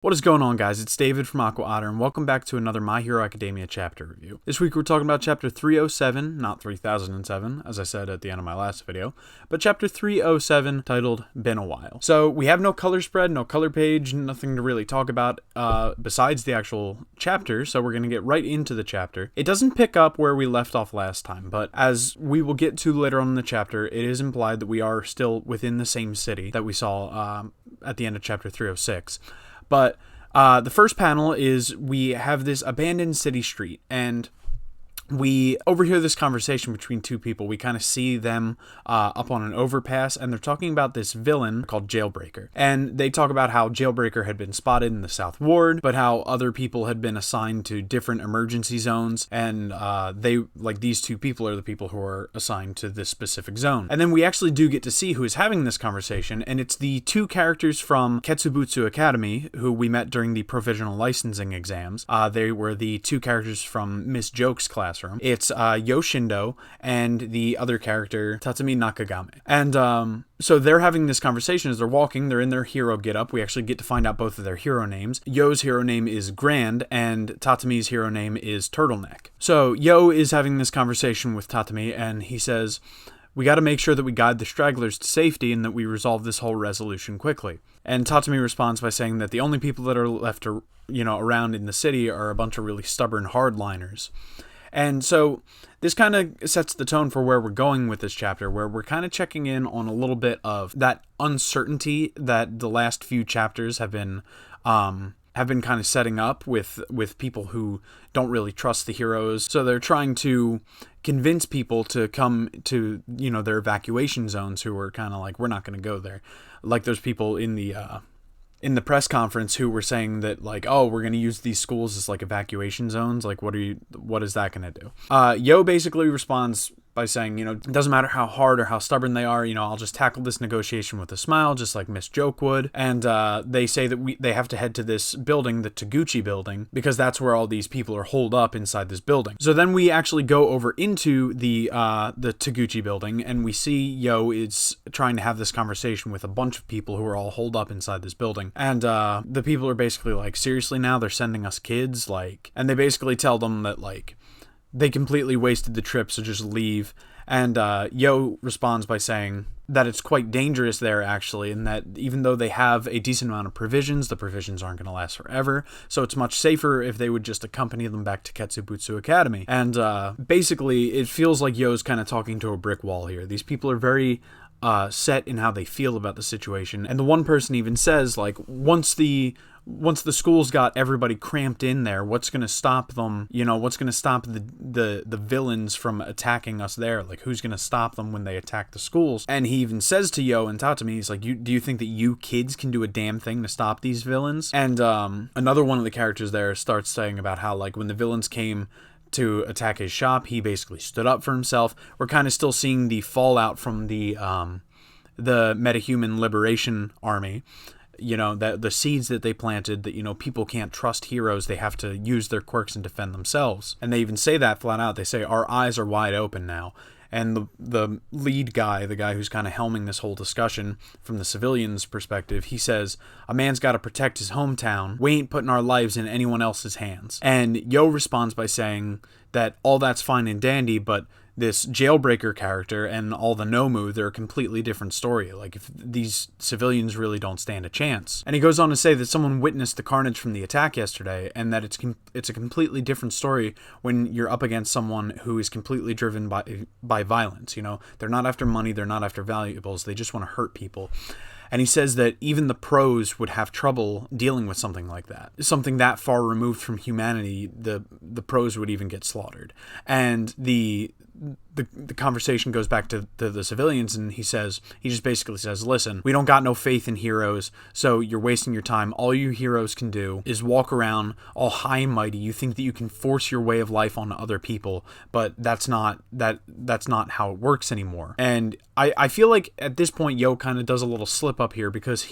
What is going on, guys? It's David from AquaOtter, and welcome back to another My Hero Academia chapter review. This week we're talking about chapter 307, not 3007, as I said at the end of my last video, but chapter 307, titled Been a While. So we have no color spread, no color page, nothing to really talk about besides the actual chapter, so we're going to get right into the chapter. It doesn't pick up where we left off last time, but as we will get to later on in the chapter, it is implied that we are still within the same city that we saw at the end of chapter 306. But the first panel is we have this abandoned city street, and we overhear this conversation between two people. We kind of see them up on an overpass, and they're talking about this villain called Jailbreaker. And they talk about how Jailbreaker had been spotted in the South Ward, but how other people had been assigned to different emergency zones, and these two people are the people who are assigned to this specific zone. And then we actually do get to see who is having this conversation, and it's the two characters from Ketsubutsu Academy who we met during the provisional licensing exams. They were the two characters from Miss Joke's classroom. It's Yoshindo and the other character, Tatsumi Nakagame. And so they're having this conversation as they're walking. They're in their hero getup. We actually get to find out both of their hero names. Yo's hero name is Grand, and Tatsumi's hero name is Turtleneck. So Yo is having this conversation with Tatsumi, and he says, "We got to make sure that we guide the stragglers to safety and that we resolve this whole resolution quickly." And Tatsumi responds by saying that the only people that are left around in the city are a bunch of really stubborn hardliners. And so this kind of sets the tone for where we're going with this chapter, where we're kind of checking in on a little bit of that uncertainty that the last few chapters have been kind of setting up with people who don't really trust the heroes. So they're trying to convince people to come to, their evacuation zones who are kind of like, we're not going to go there. Like there's people in the press conference who were saying that, like, oh, we're going to use these schools as like evacuation zones. Like, what is that going to do? Yo basically responds by saying, it doesn't matter how hard or how stubborn they are, I'll just tackle this negotiation with a smile, just like Miss Joke would. And they say that they have to head to this building, the Taguchi building, because that's where all these people are holed up inside this building. So then we actually go over into the Taguchi building, and we see Yo is trying to have this conversation with a bunch of people who are all holed up inside this building. And the people are basically like, seriously now? They're sending us kids? And they basically tell them that, they completely wasted the trip, so just leave. And Yo responds by saying that it's quite dangerous there, actually, and that even though they have a decent amount of provisions, the provisions aren't going to last forever, so it's much safer if they would just accompany them back to Ketsubutsu Academy. And basically, it feels like Yo's kind of talking to a brick wall here. These people are very set in how they feel about the situation, and the one person even says, once the school's got everybody cramped in there, what's going to stop them? What's going to stop the villains from attacking us there? Who's going to stop them when they attack the schools? And he even says to Yo and Tatsumi, he's like, do you think that you kids can do a damn thing to stop these villains? And another one of the characters there starts saying about how, when the villains came to attack his shop, he basically stood up for himself. We're kind of still seeing the fallout from the Metahuman Liberation Army. The seeds that they planted, that, people can't trust heroes, they have to use their quirks and defend themselves. And they even say that flat out. They say, our eyes are wide open now. And the lead guy, the guy who's kind of helming this whole discussion from the civilians' perspective, he says, a man's got to protect his hometown. We ain't putting our lives in anyone else's hands. And Yo responds by saying that all that's fine and dandy, but this Jailbreaker character and all the Nomu, they're a completely different story. If these civilians really don't stand a chance. And he goes on to say that someone witnessed the carnage from the attack yesterday, and that it's a completely different story when you're up against someone who is completely driven by violence. They're not after money, they're not after valuables, they just want to hurt people. And he says that even the pros would have trouble dealing with something like that. Something that far removed from humanity, the pros would even get slaughtered. And the conversation goes back to the civilians, and he just basically says, listen, we don't got no faith in heroes, so you're wasting your time. All you heroes can do is walk around all high and mighty. You think that you can force your way of life on other people, but that's not how it works anymore. And I feel like at this point Yo kind of does a little slip up here, because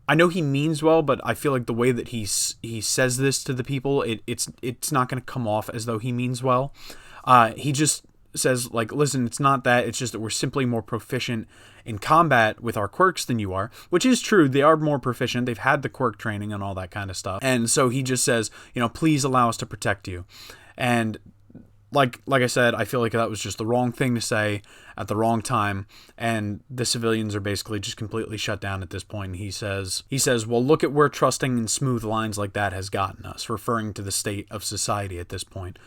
I know he means well, but I feel like the way that he says this to the people, it's not going to come off as though he means well. He just says, listen, it's not that, it's just that we're simply more proficient in combat with our quirks than you are, which is true. They are more proficient. They've had the quirk training and all that kind of stuff. And so he just says, please allow us to protect you. And like I said, I feel like that was just the wrong thing to say at the wrong time, and the civilians are basically just completely shut down at this point. And he says, well, look at where trusting in smooth lines like that has gotten us, referring to the state of society at this point.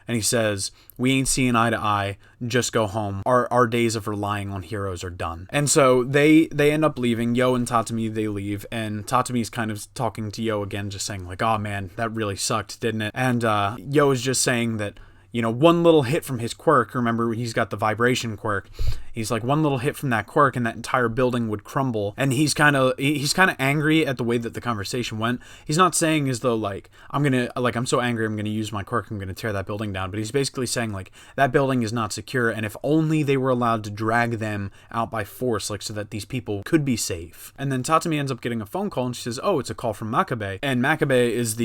And he says, we ain't seeing eye to eye, just go home. Our days of relying on heroes are done. And so they end up leaving. Yo and Tatami, they leave, and Tatami's kind of talking to Yo again, just saying like, oh man, that really sucked, didn't it? And Yo is just saying that, one little hit from his quirk, remember he's got the vibration quirk, he's like, one little hit from that quirk and that entire building would crumble. And he's kind of angry at the way that the conversation went. He's not saying as though like, I'm so angry I'm gonna use my quirk, I'm gonna tear that building down, but he's basically saying like, that building is not secure, and if only they were allowed to drag them out by force, like so that these people could be safe. And then Tatami ends up getting a phone call, and she says, oh, it's a call from Makabe. And Makabe is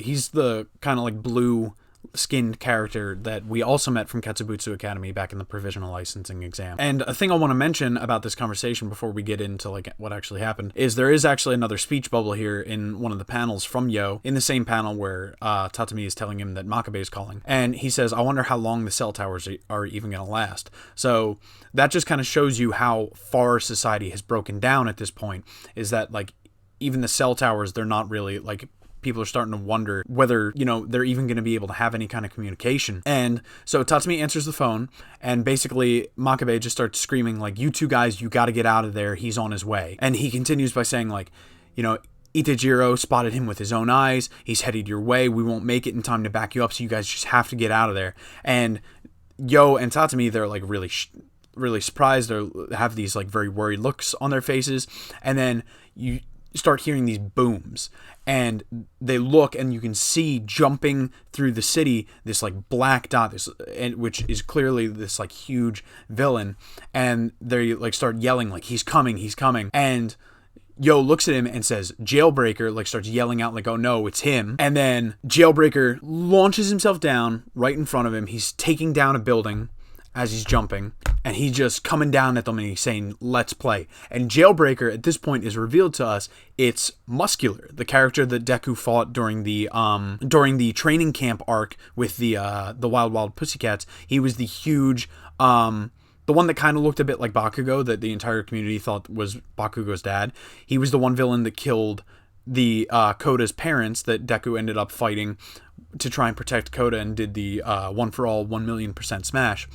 he's the kind of like blue skinned character that we also met from Katsubutsu Academy back in the provisional licensing exam. And a thing I want to mention about this conversation before we get into like what actually happened is there is actually another speech bubble here in one of the panels from Yo, in the same panel where Tatami is telling him that Makabe is calling, and he says, I wonder how long the cell towers are even going to last. So that just kind of shows you how far society has broken down at this point, is that like even the cell towers, they're not really like, people are starting to wonder whether, they're even going to be able to have any kind of communication. And so Tatsumi answers the phone, and basically Makabe just starts screaming like, you two guys, you got to get out of there. He's on his way. And he continues by saying like, Itajiro spotted him with his own eyes. He's headed your way. We won't make it in time to back you up, so you guys just have to get out of there. And Yo and Tatsumi, they're like really surprised. They have these like very worried looks on their faces. And then you start hearing these booms, and they look, and you can see jumping through the city this like black dot, which is clearly this like huge villain, and they like start yelling like, he's coming. And Yo looks at him and says, Jailbreaker, like starts yelling out like, oh no, it's him. And then Jailbreaker launches himself down right in front of him. He's taking down a building as he's jumping, and he's just coming down at them, and he's saying, let's play. And Jailbreaker at this point is revealed to us. It's Muscular, the character that Deku fought during the training camp arc with the Wild Wild Pussycats. He was the huge the one that kind of looked a bit like Bakugo, that the entire community thought was Bakugo's dad. He was the one villain that killed the Koda's parents that Deku ended up fighting to try and protect Koda, and did the one for all 1,000,000% smash.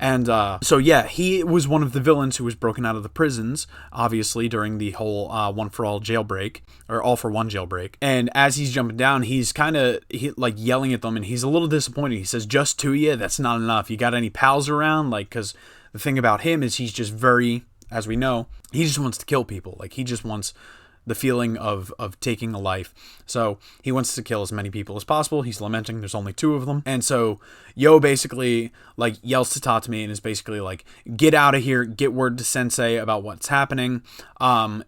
And so yeah, he was one of the villains who was broken out of the prisons, obviously, during the whole one for all jailbreak, or all for one jailbreak. And as he's jumping down, he's kind of like yelling at them, and he's a little disappointed. He says, just two of you? That's not enough. You got any pals around? Like, because the thing about him is he's just very, as we know, he just wants to kill people. Like, he just wants the feeling of taking a life. So he wants to kill as many people as possible. He's lamenting there's only two of them. And so Yo basically like yells to Tatsumi and is basically like, get out of here, get word to Sensei about what's happening, and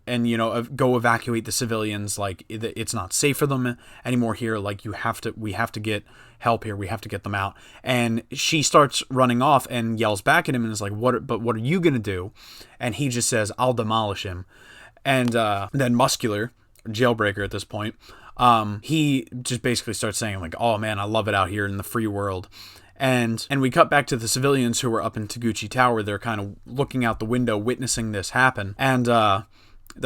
go evacuate the civilians. Like, it's not safe for them anymore here. Like, we have to get help here. We have to get them out. And she starts running off and yells back at him and is like, what are you gonna do? And he just says, I'll demolish him. And then Muscular, Jailbreaker at this point, he just basically starts saying like, oh man, I love it out here in the free world. And we cut back to the civilians who are up in Taguchi Tower. They're kind of looking out the window, witnessing this happen. And they're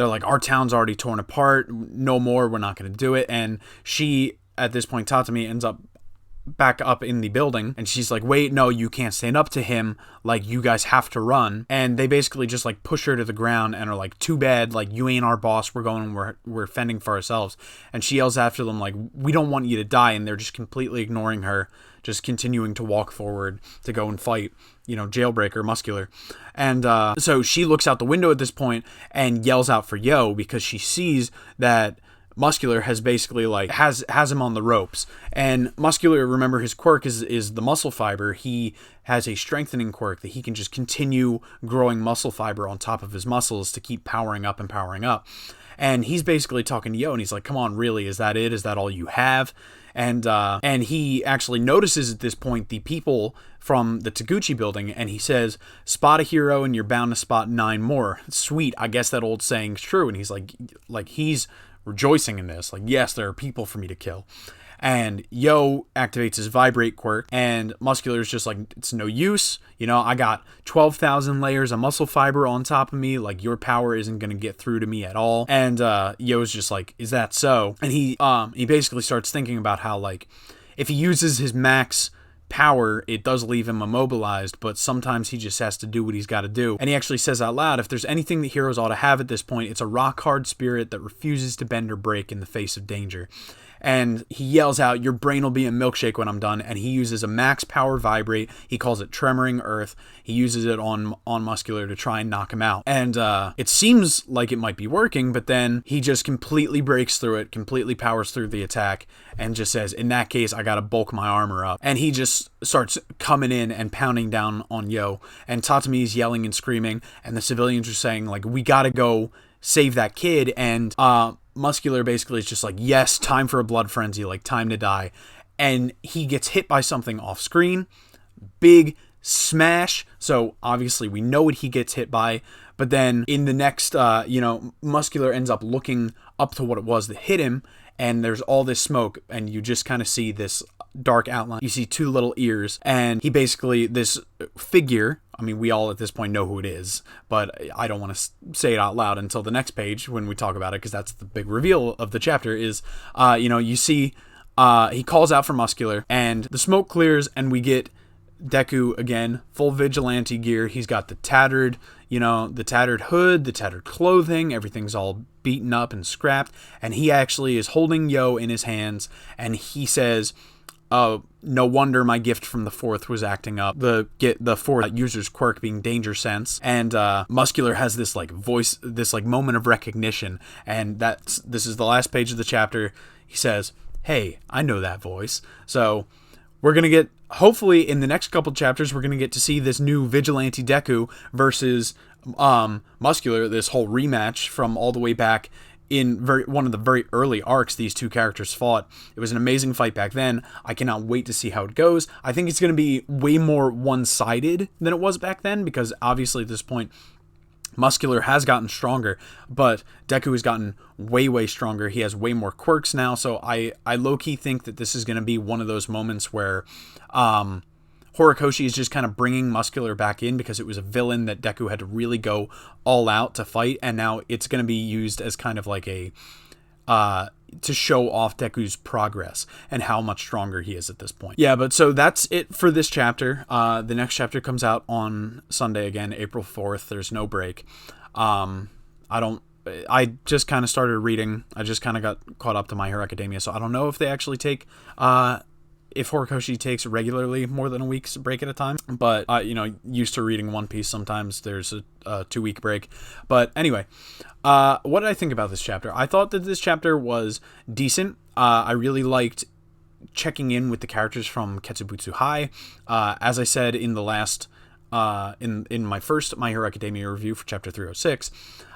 like, our town's already torn apart. No more. We're not going to do it. And she, at this point, Tatami, ends up back up in the building, and she's like, wait, no, you can't stand up to him, like, you guys have to run. And they basically just like push her to the ground and are like, too bad, like, you ain't our boss, we're fending for ourselves. And she yells after them like, we don't want you to die. And they're just completely ignoring her, just continuing to walk forward to go and fight, Jailbreaker, Muscular. And so she looks out the window at this point and yells out for Yo, because she sees that Muscular has basically like has him on the ropes. And Muscular, remember, his quirk is the muscle fiber. He has a strengthening quirk that he can just continue growing muscle fiber on top of his muscles to keep powering up and powering up. And he's basically talking to Yo, and he's like, come on, really, is that it? Is that all you have? And he actually notices at this point the people from the Taguchi building, and he says, spot a hero and you're bound to spot 9 more. Sweet, I guess that old saying's true. And he's like he's rejoicing in this. Like, yes, there are people for me to kill. And Yo activates his vibrate quirk, and Muscular's just like, it's no use. You know, I got 12,000 layers of muscle fiber on top of me. Like, your power isn't going to get through to me at all. And Yo's just like, is that so? And he basically starts thinking about how, like, if he uses his max power, it does leave him immobilized, but sometimes he just has to do what he's got to do. And he actually says out loud, if there's anything that heroes ought to have at this point, it's a rock-hard spirit that refuses to bend or break in the face of danger. And he yells out, your brain will be a milkshake when I'm done. And he uses a max power vibrate. He calls it Tremoring Earth. He uses it on Muscular to try and knock him out. And it seems like it might be working, but then he just completely breaks through it, completely powers through the attack, and just says, in that case, I gotta bulk my armor up. And he just starts coming in and pounding down on Yo. And Tatami's yelling and screaming, and the civilians are saying, like, we gotta go save that kid. And Muscular basically is just like, yes, time for a blood frenzy, like, time to die. And he gets hit by something off screen. Big smash. So obviously we know what he gets hit by. But then in the next, Muscular ends up looking up to what it was that hit him. And there's all this smoke, and you just kind of see this dark outline. You see 2 little ears, and he basically, this figure, I mean, we all at this point know who it is, but I don't want to say it out loud until the next page when we talk about it, because that's the big reveal of the chapter, is, you see, he calls out for Muscular, and the smoke clears, and we get Deku again, full vigilante gear. He's got the tattered hood, the tattered clothing, everything's all beaten up and scrapped, and he actually is holding Yo in his hands, and he says, oh, no wonder my gift from the 4th was acting up. The 4th user's quirk being Danger Sense. And Muscular has this like voice, this like moment of recognition, and this is the last page of the chapter. He says, hey, I know that voice. So we're going to get, hopefully in the next couple chapters, we're going to get to see this new Vigilante Deku versus Muscular, this whole rematch from all the way back in one of the very early arcs these two characters fought. It was an amazing fight back then. I cannot wait to see how it goes. I think it's going to be way more one-sided than it was back then, because obviously at this point, Muscular has gotten stronger, but Deku has gotten way, way stronger. He has way more quirks now, so I low-key think that this is going to be one of those moments where Horikoshi is just kind of bringing Muscular back in, because it was a villain that Deku had to really go all out to fight, and now it's going to be used as kind of like a to show off Deku's progress and how much stronger he is at this point. Yeah, but so that's it for this chapter. The next chapter comes out on Sunday again, April 4th. There's no break. I just kind of started reading. I just kind of got caught up to My Hero Academia, so I don't know if they actually take if Horikoshi takes regularly more than a week's break at a time, but used to reading One Piece, sometimes there's a 2-week break. But anyway, what did I think about this chapter? I thought that this chapter was decent. I really liked checking in with the characters from Ketsubutsu High. As I said in the last in my first My Hero Academia review for chapter 306,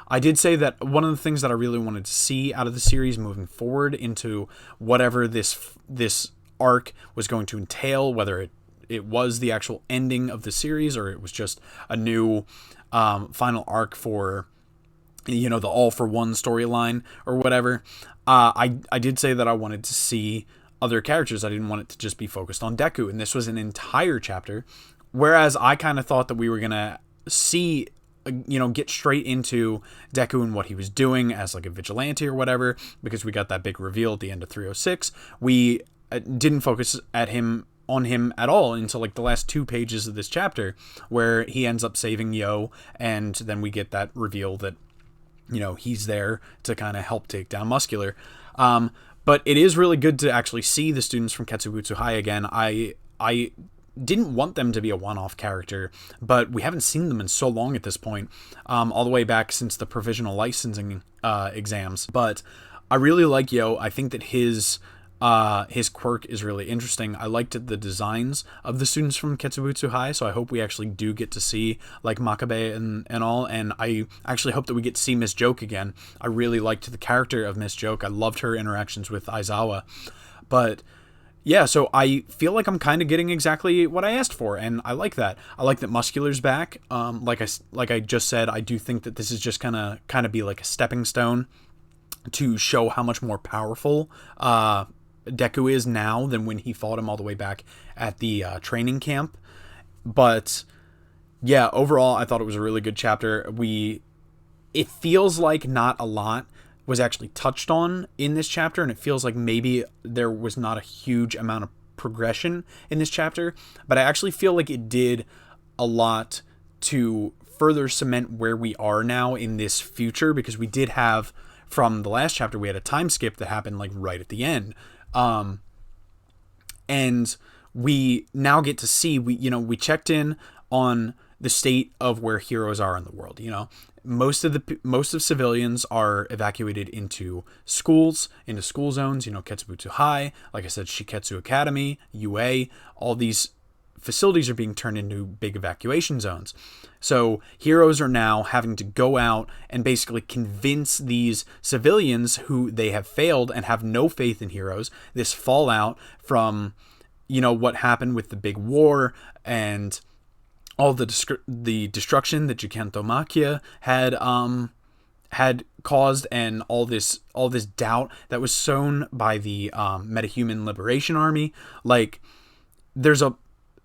I did say that one of the things that I really wanted to see out of the series moving forward into whatever this arc was going to entail, whether it was the actual ending of the series or it was just a new final arc for the All for One storyline or whatever. I did say that I wanted to see other characters. I didn't want it to just be focused on Deku, and this was an entire chapter, whereas I kind of thought that we were gonna see get straight into Deku and what he was doing as like a vigilante or whatever, because we got that big reveal at the end of 306. We didn't focus on him at all until like the last 2 pages of this chapter, where he ends up saving Yo, and then we get that reveal that he's there to kind of help take down Muscular. But it is really good to actually see the students from Ketsubutsu High again. I didn't want them to be a one-off character, but we haven't seen them in so long at this point, all the way back since the provisional licensing exams. But I really like Yo. I think that his His quirk is really interesting. I liked the designs of the students from Ketsubutsu High, so I hope we actually do get to see like Makabe and all, and I actually hope that we get to see Miss Joke again. I really liked the character of Miss Joke. I loved her interactions with Aizawa. But yeah, so I feel like I'm kind of getting exactly what I asked for, and I like that. I like that Muscular's back. Like I just said, I do think that this is just gonna kind of be like a stepping stone to show how much more powerful Deku is now than when he fought him all the way back at the training camp. But yeah, overall, I thought it was a really good chapter. It feels like not a lot was actually touched on in this chapter, and it feels like maybe there was not a huge amount of progression in this chapter, but I actually feel like it did a lot to further cement where we are now in this future, because we did have, from the last chapter, we had a time skip that happened like right at the end. And we now get to see, we checked in on the state of where heroes are in the world. Most of civilians are evacuated into schools, into school zones, Ketsubutsu High, like I said, Shiketsu Academy, UA, all these facilities are being turned into big evacuation zones. So heroes are now having to go out and basically convince these civilians who they have failed and have no faith in heroes, this fallout from, what happened with the big war and all the destruction that Jikanto Makia had caused, and all this doubt that was sown by the Metahuman Liberation Army. Like, there's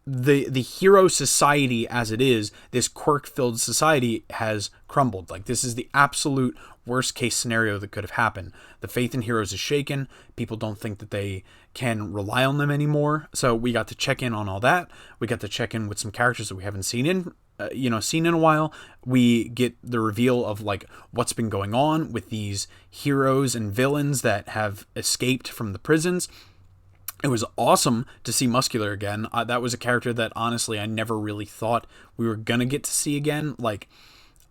the hero society as it is, this quirk-filled society has crumbled. Like, this is the absolute worst case scenario that could have happened. The faith in heroes is shaken. People don't think that they can rely on them anymore. So we got to check in on all that. We got to check in with some characters that we haven't seen in a while. We get the reveal of like what's been going on with these heroes and villains that have escaped from the prisons. It was awesome to see Muscular again. That was a character that honestly I never really thought we were gonna get to see again. Like,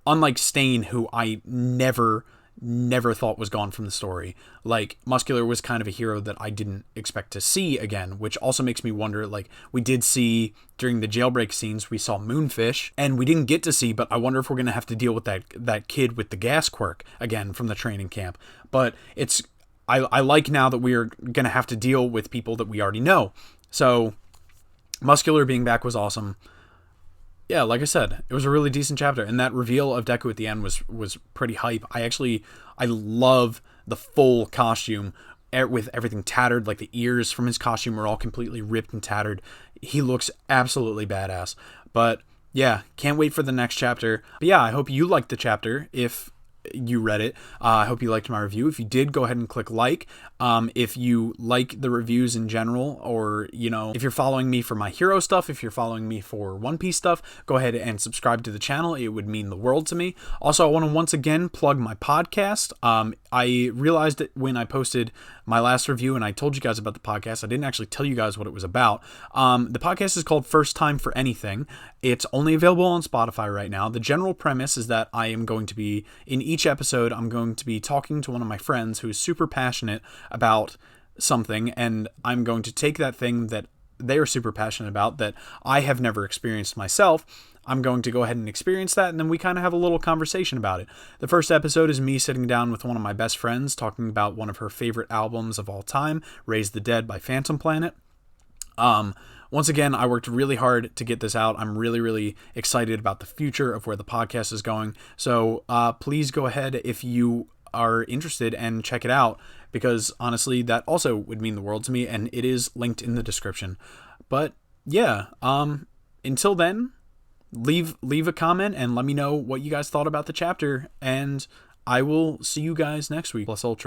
unlike Stain, who I never thought was gone from the story. Like, Muscular was kind of a hero that I didn't expect to see again, which also makes me wonder, like, we did see during the jailbreak scenes, we saw Moonfish, and we didn't get to see, but I wonder if we're gonna have to deal with that kid with the gas quirk again from the training camp. But I like now that we're going to have to deal with people that we already know. So, Muscular being back was awesome. Yeah, like I said, it was a really decent chapter. And that reveal of Deku at the end was pretty hype. I love the full costume with everything tattered. Like, the ears from his costume are all completely ripped and tattered. He looks absolutely badass. But, yeah, can't wait for the next chapter. But, yeah, I hope you liked the chapter if you read it. I hope you liked my review. If you did, go ahead and click like. If you like the reviews in general, or if you're following me for my hero stuff, if you're following me for One Piece stuff, go ahead and subscribe to the channel. It would mean the world to me. Also, I want to once again plug my podcast. I realized that when I posted my last review and I told you guys about the podcast, I didn't actually tell you guys what it was about. The podcast is called First Time for Anything. It's only available on Spotify right now. The general premise is that I am going to be, in each episode, I'm going to be talking to one of my friends who is super passionate about something, and I'm going to take that thing that they are super passionate about that I have never experienced myself. I'm going to go ahead and experience that, and then we kind of have a little conversation about it. The first episode is me sitting down with one of my best friends talking about one of her favorite albums of all time, Raise the Dead by Phantom Planet. Once again, I worked really hard to get this out. I'm really, really excited about the future of where the podcast is going. So please go ahead if you are interested and check it out, because honestly, that also would mean the world to me, and it is linked in the description. But yeah, until then, leave a comment and let me know what you guys thought about the chapter, and I will see you guys next week. Plus Ultra.